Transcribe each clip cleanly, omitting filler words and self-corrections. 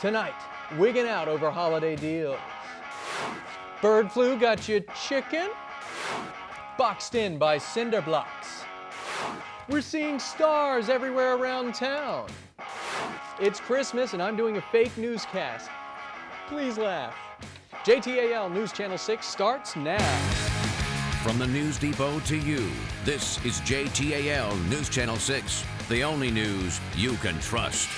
Tonight, wigging out over holiday deals. Bird flu got you chicken? Boxed in by cinder blocks. We're seeing stars everywhere around town. It's Christmas and I'm doing a fake newscast. Please laugh. JTAL News Channel 6 starts now. From the News Depot to you, this is JTAL News Channel 6, the only news you can trust.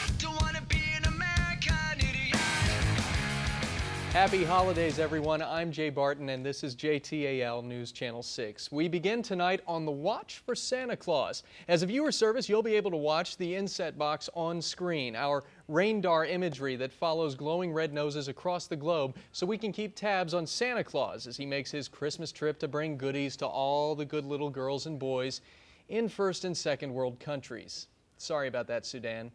Happy holidays, everyone. I'm Jay Barton, and this is JTAL News Channel 6. We begin tonight on the watch for Santa Claus. As a viewer service, you'll be able to watch the inset box on screen, our reindeer imagery that follows glowing red noses across the globe so we can keep tabs on Santa Claus as he makes his Christmas trip to bring goodies to all the good little girls and boys in first and second world countries. Sorry about that, Sudan.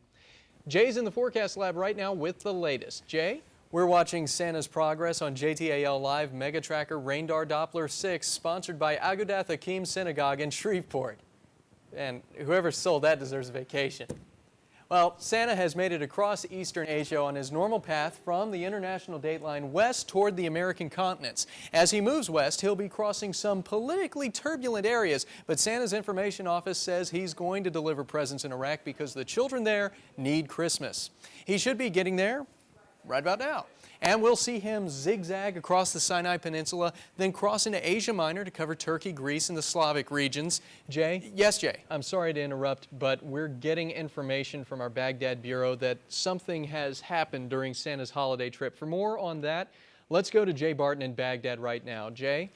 Jay's in the forecast lab right now with the latest. Jay? We're watching Santa's progress on JTAL Live Mega Tracker Reindeer Doppler 6, sponsored by Agudath Hakim Synagogue in Shreveport. And whoever sold that deserves a vacation. Well, Santa has made it across Eastern Asia on his normal path from the international dateline west toward the American continents. As he moves west, he'll be crossing some politically turbulent areas, but Santa's information office says he's going to deliver presents in Iraq because the children there need Christmas. He should be getting there right about now. And we'll see him zigzag across the Sinai Peninsula, then cross into Asia Minor to cover Turkey, Greece, and the Slavic regions. Jay? Yes, Jay. I'm sorry to interrupt, but we're getting information from our Baghdad Bureau that something has happened during Santa's holiday trip. For more on that, let's go to Jay Barton in Baghdad right now. Jay?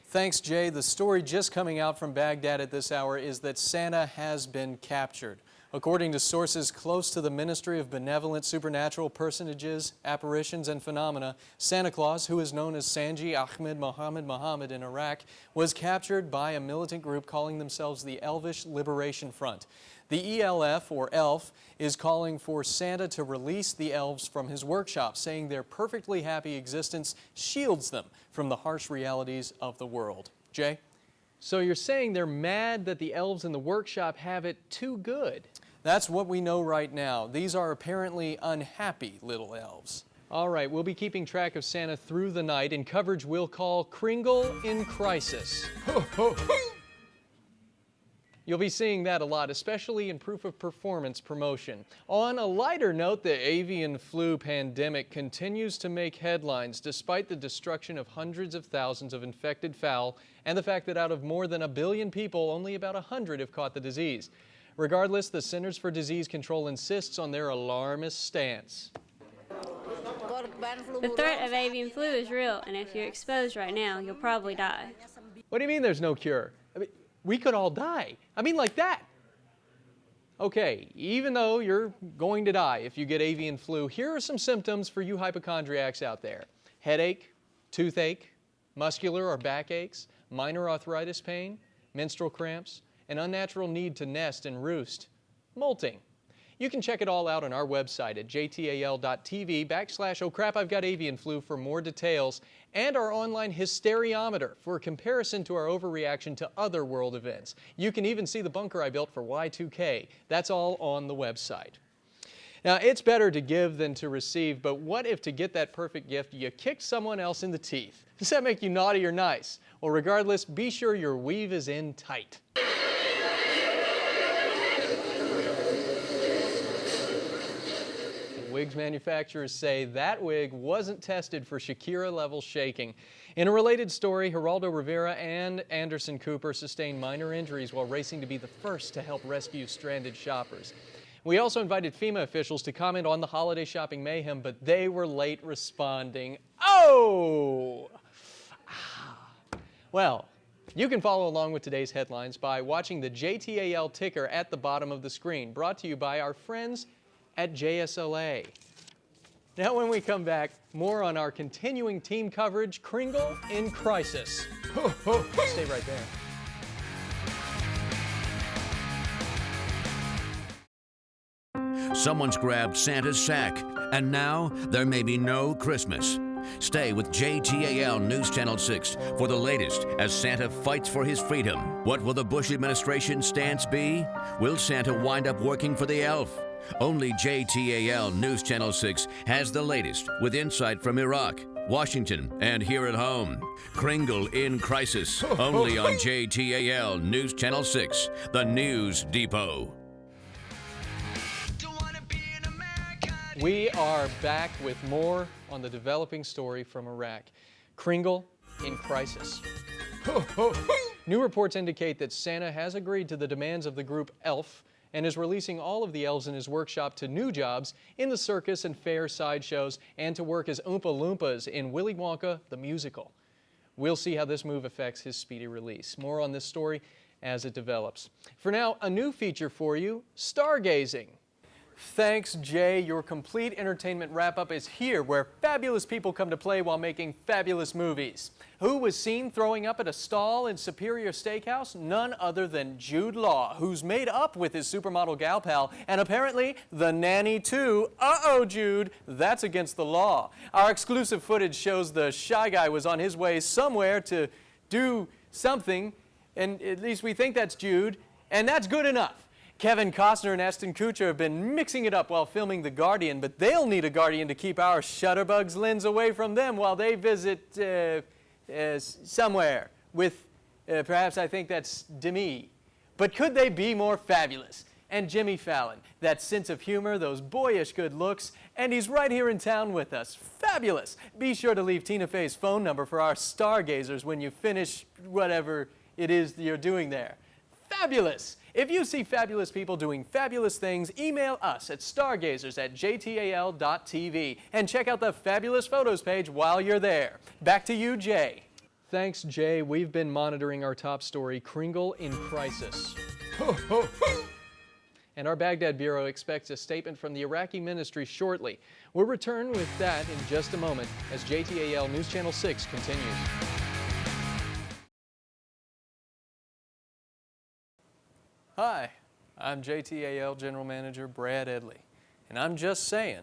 Thanks, Jay. The story just coming out from Baghdad at this hour is that Santa has been captured. According to sources close to the Ministry of Benevolent Supernatural Personages, Apparitions, and Phenomena, Santa Claus, who is known as Sanji Ahmed Mohammed in Iraq, was captured by a militant group calling themselves the Elvish Liberation Front. The ELF, or ELF, is calling for Santa to release the elves from his workshop, saying their perfectly happy existence shields them from the harsh realities of the world. Jay? So you're saying they're mad that the elves in the workshop have it too good? That's what we know right now. These are apparently unhappy little elves. All right, we'll be keeping track of Santa through the night in coverage we'll call Kringle in Crisis. You'll be seeing that a lot, especially in proof of performance promotion. On a lighter note, the avian flu pandemic continues to make headlines despite the destruction of hundreds of thousands of infected fowl and the fact that out of more than 1 billion people, only about 100 have caught the disease. Regardless, the Centers for Disease Control insists on their alarmist stance. The threat of avian flu is real, and if you're exposed right now, you'll probably die. What do you mean there's no cure? We could all die. I mean like that. Okay, even though you're going to die if you get avian flu, here are some symptoms for you hypochondriacs out there. Headache, toothache, muscular or back aches, minor arthritis pain, menstrual cramps, an unnatural need to nest and roost, molting. You can check it all out on our website at jtal.tv/oh crap, I've got avian flu for more details, and our online hysteriometer for a comparison to our overreaction to other world events. You can even see the bunker I built for Y2K. That's all on the website. Now, it's better to give than to receive, but what if to get that perfect gift you kicked someone else in the teeth? Does that make you naughty or nice? Well, regardless, be sure your weave is in tight. Wigs manufacturers say that wig wasn't tested for Shakira-level shaking. In a related story, Geraldo Rivera and Anderson Cooper sustained minor injuries while racing to be the first to help rescue stranded shoppers. We also invited FEMA officials to comment on the holiday shopping mayhem, but they were late responding. Oh! Well, you can follow along with today's headlines by watching the JTAL ticker at the bottom of the screen, brought to you by our friends at JSLA. Now when we come back, more on our continuing team coverage, Kringle in Crisis. Stay right there. Someone's grabbed Santa's sack, and now there may be no Christmas. Stay with JTAL News Channel 6 for the latest as Santa fights for his freedom. What will the Bush administration's stance be? Will Santa wind up working for the elf? Only JTAL News Channel 6 has the latest with insight from Iraq, Washington, and here at home. Kringle in crisis, only on JTAL News Channel 6, the News Depot. We are back with more on the developing story from Iraq. Kringle in crisis. New reports indicate that Santa has agreed to the demands of the group ELF and is releasing all of the elves in his workshop to new jobs in the circus and fair sideshows and to work as Oompa Loompas in Willy Wonka the Musical. We'll see how this move affects his speedy release. More on this story as it develops. For now, a new feature for you, stargazing. Thanks, Jay. Your complete entertainment wrap-up is here, where fabulous people come to play while making fabulous movies. Who was seen throwing up at a stall in Superior Steakhouse? None other than Jude Law, who's made up with his supermodel gal pal, and apparently the nanny too. Uh-oh, Jude, that's against the law. Our exclusive footage shows the shy guy was on his way somewhere to do something, and at least we think that's Jude, and that's good enough. Kevin Costner and Ashton Kutcher have been mixing it up while filming The Guardian, but they'll need a guardian to keep our shutterbugs lens away from them while they visit somewhere with, perhaps I think that's Demi. But could they be more fabulous? And Jimmy Fallon, that sense of humor, those boyish good looks, and he's right here in town with us. Fabulous! Be sure to leave Tina Fey's phone number for our stargazers when you finish whatever it is that you're doing there. Fabulous! If you see fabulous people doing fabulous things, email us at stargazers@jtal.tv and check out the fabulous photos page while you're there. Back to you, Jay. Thanks, Jay. We've been monitoring our top story, Kringle in crisis. And our Baghdad Bureau expects a statement from the Iraqi ministry shortly. We'll return with that in just a moment as JTAL News Channel 6 continues. Hi, I'm JTAL General Manager Brad Edley, and I'm just saying,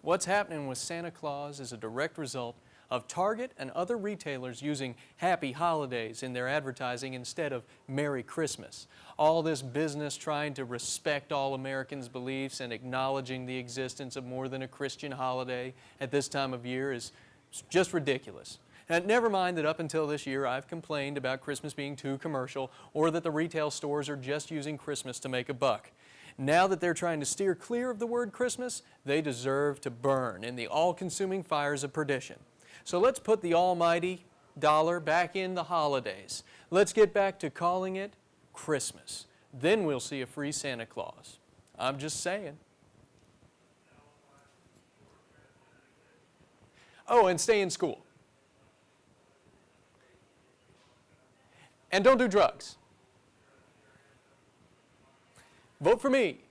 what's happening with Santa Claus is a direct result of Target and other retailers using Happy Holidays in their advertising instead of Merry Christmas. All this business trying to respect all Americans' beliefs and acknowledging the existence of more than a Christian holiday at this time of year is just ridiculous. And never mind that up until this year I've complained about Christmas being too commercial or that the retail stores are just using Christmas to make a buck. Now that they're trying to steer clear of the word Christmas, they deserve to burn in the all-consuming fires of perdition. So let's put the almighty dollar back in the holidays. Let's get back to calling it Christmas. Then we'll see a free Santa Claus. I'm just saying. Oh, and stay in school. And don't do drugs. Vote for me.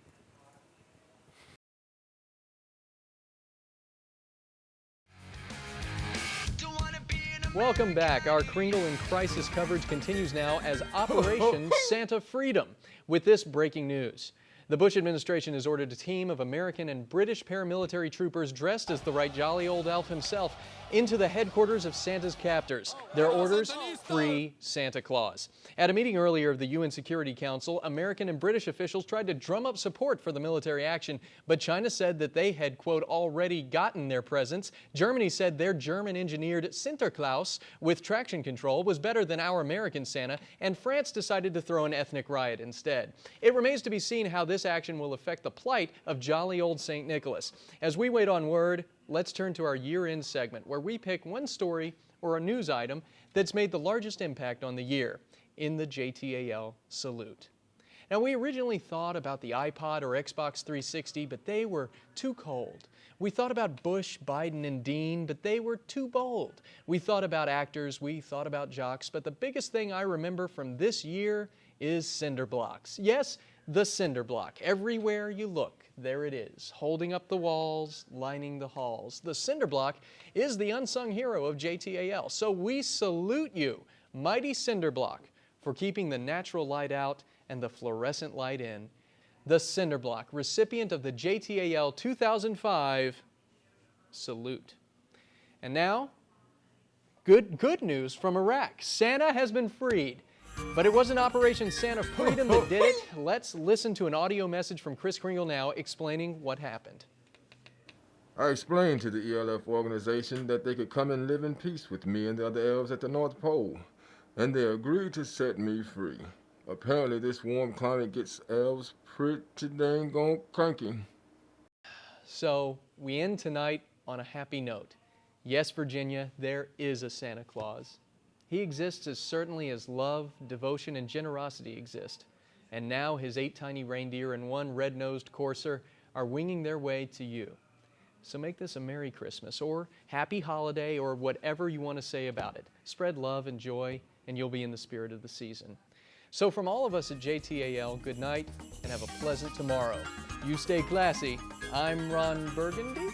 Welcome back. Our Kringle in crisis coverage continues now as Operation Santa Freedom with this breaking news. The Bush administration has ordered a team of American and British paramilitary troopers dressed as the right jolly old elf himself into the headquarters of Santa's captors. Their orders, free Santa Claus. At a meeting earlier of the UN Security Council, American and British officials tried to drum up support for the military action, but China said that they had, quote, already gotten their presents. Germany said their German-engineered Sinterklaas with traction control was better than our American Santa, and France decided to throw an ethnic riot instead. It remains to be seen how this action will affect the plight of jolly old St. Nicholas. As we wait on word, let's turn to our year-end segment where we pick one story or a news item that's made the largest impact on the year in the JTAL Salute. Now, we originally thought about the iPod or Xbox 360, but they were too cold. We thought about Bush, Biden, and Dean, but they were too bold. We thought about actors, we thought about jocks, but the biggest thing I remember from this year is cinder blocks. Yes, the cinder block. Everywhere you look, there it is, holding up the walls, lining the halls. The cinder block is the unsung hero of JTAL, so we salute you, mighty cinder block, for keeping the natural light out and the fluorescent light in. The cinder block, recipient of the JTAL 2005 Salute. And now, good news from Iraq. Santa has been freed. But it wasn't Operation Santa Freedom that did it. Let's listen to an audio message from Chris Kringle now explaining what happened. I explained to the ELF organization that they could come and live in peace with me and the other elves at the North Pole, and they agreed to set me free. Apparently this warm climate gets elves pretty dang gone cranky. So we end tonight on a happy note. Yes, Virginia, there is a Santa Claus. He exists as certainly as love, devotion, and generosity exist. And now his 8 tiny reindeer and 1 red-nosed courser are winging their way to you. So make this a Merry Christmas or Happy Holiday or whatever you want to say about it. Spread love and joy, and you'll be in the spirit of the season. So from all of us at JTAL, good night and have a pleasant tomorrow. You stay classy. I'm Ron Burgundy.